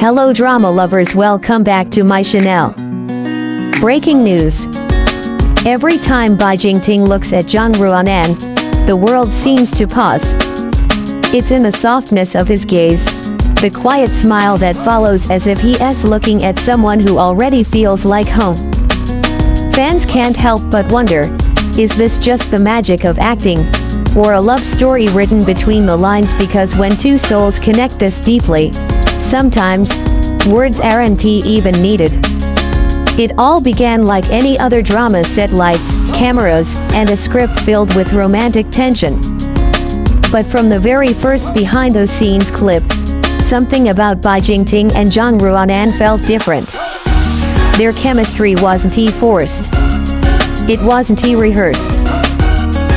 Hello drama lovers, welcome back to my channel. Breaking news. Every time Bai Jingting looks at Zhang Ruanan, the world seems to pause. It's in the softness of his gaze, the quiet smile that follows as if he is looking at someone who already feels like home. Fans can't help but wonder, is this just the magic of acting, or a love story written between the lines? Because when two souls connect this deeply, sometimes words aren't even needed. It all began like any other drama set: lights, cameras, and a script filled with romantic tension. But from the very first behind-the-scenes clip, something about Bai Jingting and Zhang Ruanan felt different. Their chemistry wasn't forced. It wasn't rehearsed.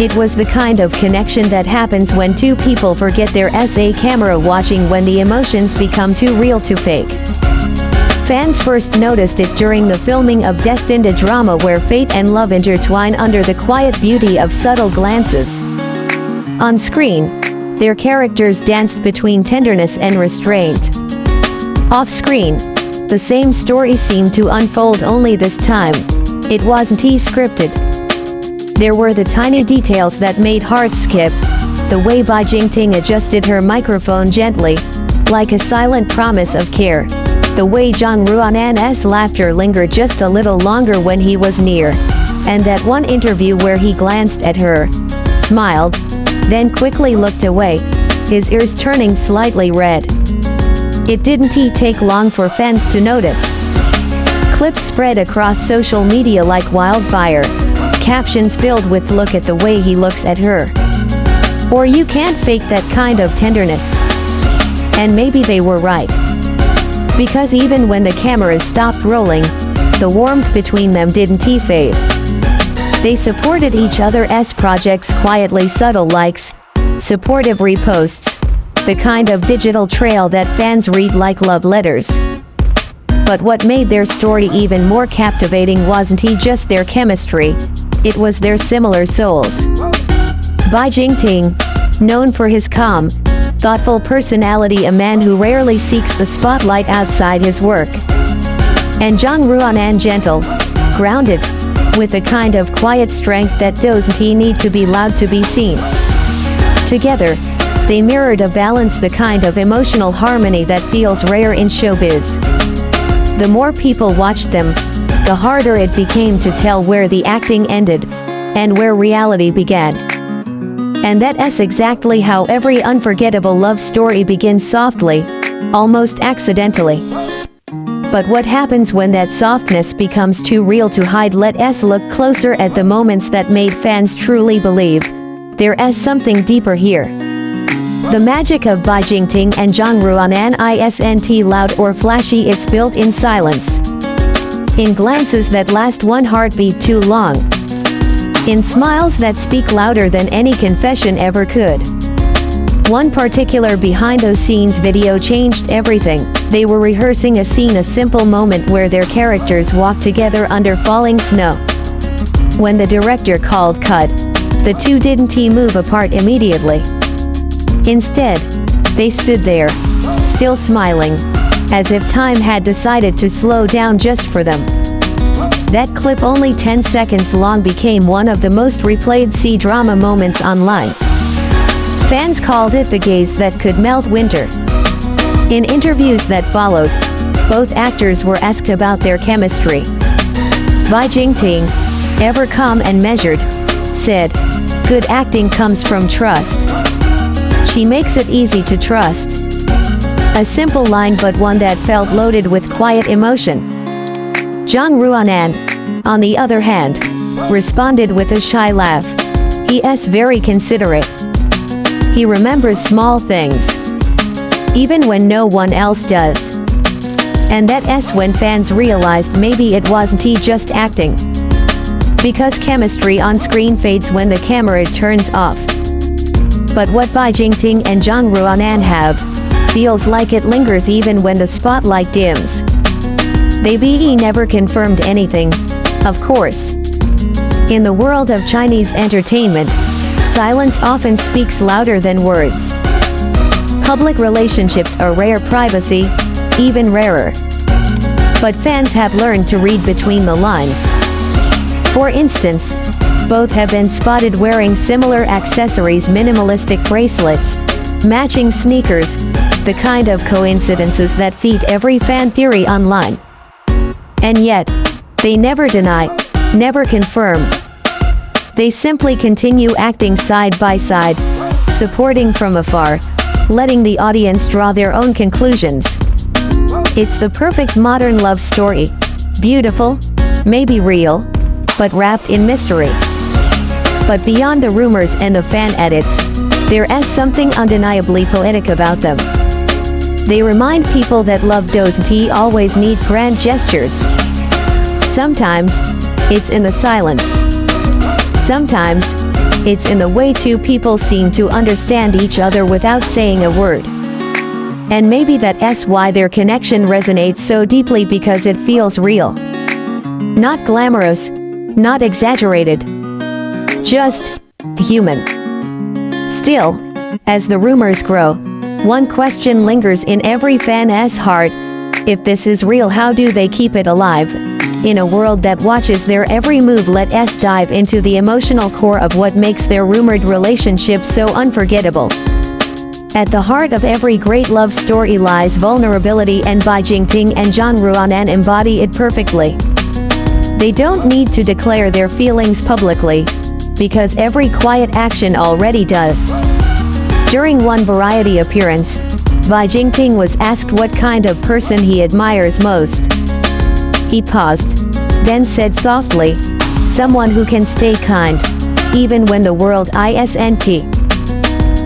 It was the kind of connection that happens when two people forget their camera watching, when the emotions become too real to fake. Fans first noticed it during the filming of Destined, a drama where fate and love intertwine under the quiet beauty of subtle glances. On screen, their characters danced between tenderness and restraint. Off screen, the same story seemed to unfold, only this time, it wasn't scripted. There were the tiny details that made hearts skip, the way Bai Jingting adjusted her microphone gently, like a silent promise of care, the way Zhang Ruanan's laughter lingered just a little longer when he was near, and that one interview where he glanced at her, smiled, then quickly looked away, his ears turning slightly red. It didn't take long for fans to notice. Clips spread across social media like wildfire, captions filled with "look at the way he looks at her," or "you can't fake that kind of tenderness." And maybe they were right. Because even when the cameras stopped rolling, the warmth between them didn't fade. They supported each other's projects quietly, subtle likes, supportive reposts, the kind of digital trail that fans read like love letters. But what made their story even more captivating wasn't just their chemistry, it was their similar souls. Bai Jingting, known for his calm, thoughtful personality, a man who rarely seeks the spotlight outside his work. And Zhang Ruanan, gentle, grounded, with a kind of quiet strength that doesn't need to be loud to be seen. Together, they mirrored a balance, the kind of emotional harmony that feels rare in showbiz. The more people watched them, the harder it became to tell where the acting ended, and where reality began. And that's exactly how every unforgettable love story begins, softly, almost accidentally. But what happens when that softness becomes too real to hide? Let's look closer at the moments that made fans truly believe there is something deeper here. The magic of Bai Jingting and Zhang Ruanan isn't loud or flashy, it's built in silence. In glances that last one heartbeat too long. In smiles that speak louder than any confession ever could. One particular behind-the-scenes video changed everything. They were rehearsing a scene, a simple moment where their characters walked together under falling snow. When the director called cut, the two didn't move apart immediately. Instead, they stood there, still smiling, as if time had decided to slow down just for them. That clip, only 10 seconds long, became one of the most replayed C-drama moments online. Fans called it the gaze that could melt winter. In interviews that followed, both actors were asked about their chemistry. Bai Jingting, ever calm and measured, said, "Good acting comes from trust. She makes it easy to trust." A simple line, but one that felt loaded with quiet emotion. Zhang Ruanan, on the other hand, responded with a shy laugh. He is very considerate. He remembers small things, even when no one else does. And that's when fans realized maybe it wasn't just acting. Because chemistry on screen fades when the camera turns off. But what Bai Jingting and Zhang Ruanan have, feels like it lingers even when the spotlight dims. They never confirmed anything, of course. In the world of Chinese entertainment, silence often speaks louder than words. Public relationships are rare, privacy, even rarer. But fans have learned to read between the lines. For instance, both have been spotted wearing similar accessories, minimalistic bracelets, matching sneakers, the kind of coincidences that feed every fan theory online. And yet, they never deny, never confirm. They simply continue acting side by side, supporting from afar, letting the audience draw their own conclusions. It's the perfect modern love story. Beautiful, maybe real, but wrapped in mystery. But beyond the rumors and the fan edits, there's something undeniably poetic about them. They remind people that love doesn't always need grand gestures. Sometimes, it's in the silence. Sometimes, it's in the way two people seem to understand each other without saying a word. And maybe that's why their connection resonates so deeply, because it feels real. Not glamorous, not exaggerated. Just human. Still, as the rumors grow, one question lingers in every fan's heart. If this is real, how do they keep it alive? In a world that watches their every move, let's dive into the emotional core of what makes their rumored relationship so unforgettable. At the heart of every great love story lies vulnerability, and Bai Jingting and Jang Ruanan embody it perfectly. They don't need to declare their feelings publicly, because every quiet action already does. During one Variety appearance, Bai Jingting was asked what kind of person he admires most. He paused, then said softly, "Someone who can stay kind, even when the world isn't."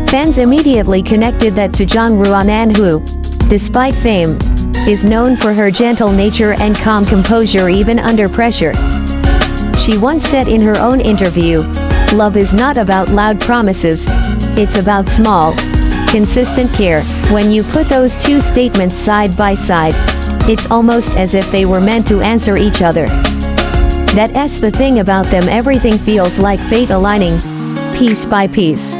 Fans immediately connected that to Jang Ruanan, who, despite fame, is known for her gentle nature and calm composure even under pressure. She once said in her own interview, "Love is not about loud promises, it's about small, consistent care." When you put those two statements side by side, it's almost as if they were meant to answer each other. That's the thing about them, everything feels like fate aligning, piece by piece.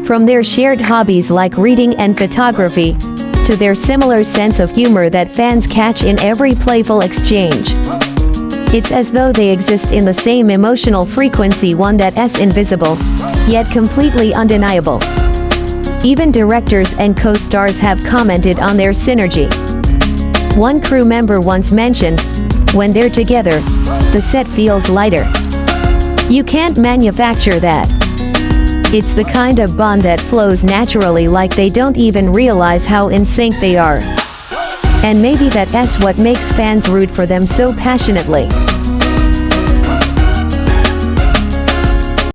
From their shared hobbies like reading and photography, to their similar sense of humor that fans catch in every playful exchange. It's as though they exist in the same emotional frequency, one that's invisible, yet completely undeniable. Even directors and co-stars have commented on their synergy. One crew member once mentioned, "When they're together, the set feels lighter. You can't manufacture that. It's the kind of bond that flows naturally, like they don't even realize how in sync they are." And maybe that's what makes fans root for them so passionately.